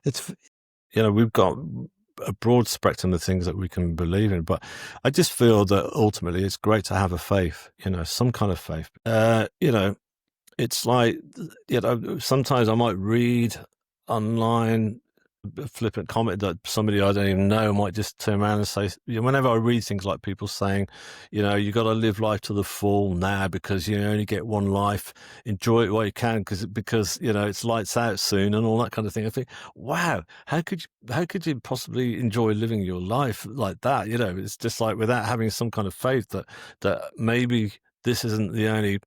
It's We've got a broad spectrum of things that we can believe in, but I just feel that ultimately it's great to have a faith, some kind of faith. It's like, sometimes I might read online a flippant comment that somebody I don't even know might just turn around and say, whenever I read things like people saying, you got to live life to the full now because you only get one life, enjoy it while you can because it's lights out soon and all that kind of thing. I think, wow, how could you possibly enjoy living your life like that? It's just like without having some kind of faith that maybe this isn't the only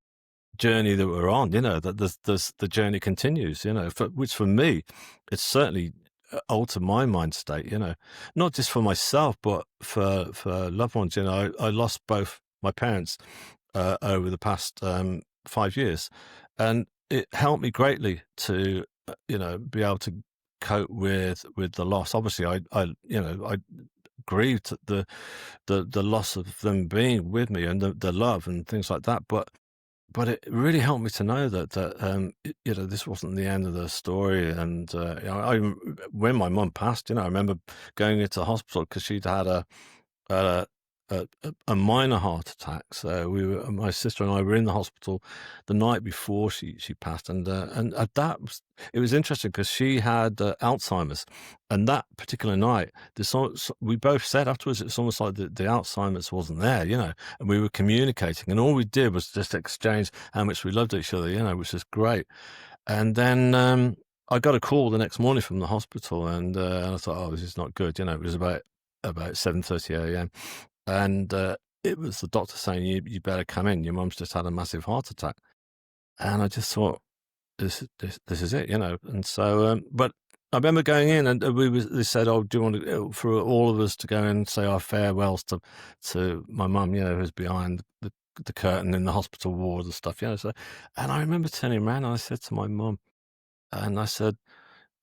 journey that we're on, that the journey continues, which for me, it's certainly altered my mind state, not just for myself, but for loved ones. I lost both my parents over the past 5 years, and it helped me greatly to, be able to cope with the loss. Obviously, I grieved the loss of them being with me and the love and things like that, but it really helped me to know that this wasn't the end of the story. And when my mum passed, I remember going into hospital because she'd had a a minor heart attack. So my sister and I were in the hospital the night before she passed, and it was interesting because she had Alzheimer's, and that particular night, we both said afterwards it's almost like the Alzheimer's wasn't there, and we were communicating, and all we did was just exchange how much we loved each other, which is great. And then I got a call the next morning from the hospital, and I thought, oh, this is not good. It was about 7:30 a.m. And it was the doctor saying, you better come in. Your mum's just had a massive heart attack. And I just thought, this is it, And so, but I remember going in, and they said, oh, do you want for all of us to go and say our farewells to my mum, who's behind the curtain in the hospital ward and stuff, So, and I remember turning around and I said to my mum, and I said,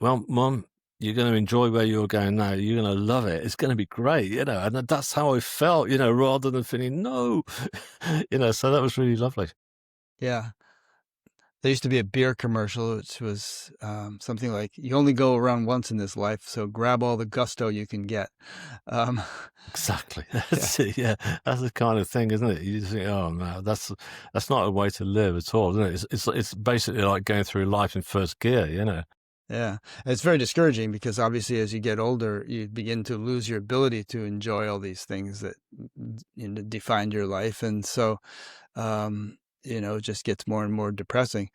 well, Mum, you're going to enjoy where you're going now. You're going to love it. It's going to be great, And that's how I felt, rather than feeling no, So that was really lovely. yeah. There used to be a beer commercial, which was something like, "You only go around once in this life, so grab all the gusto you can get." Um, Exactly. yeah, That's it. Yeah, that's the kind of thing, isn't it? You just think, oh no, that's not a way to live at all, isn't it? It's basically like going through life in first gear, yeah. It's very discouraging because obviously, as you get older, you begin to lose your ability to enjoy all these things that defined your life, and so it just gets more and more depressing.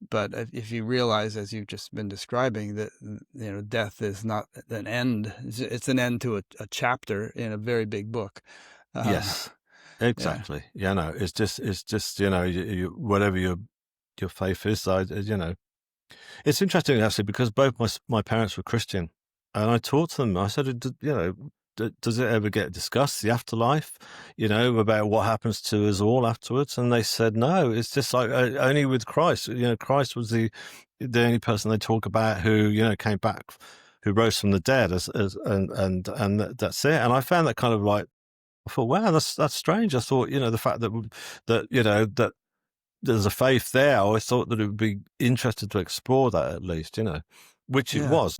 But if you realize, as you've just been describing, that death is not an end; it's an end to a chapter in a very big book. Uh, Yes, yeah, exactly. No, it's just whatever your faith is. It's interesting actually because both my parents were Christian, and I taught them. I said, does it ever get discussed, the afterlife? About what happens to us all afterwards? And they said no. It's just like only with Christ. Christ was the only person they talk about who came back, who rose from the dead, and that's it. And I found that kind of like, I thought, wow, that's strange. I thought, the fact that there's a faith there. I always thought that it would be interested to explore that at least, which it yeah. was.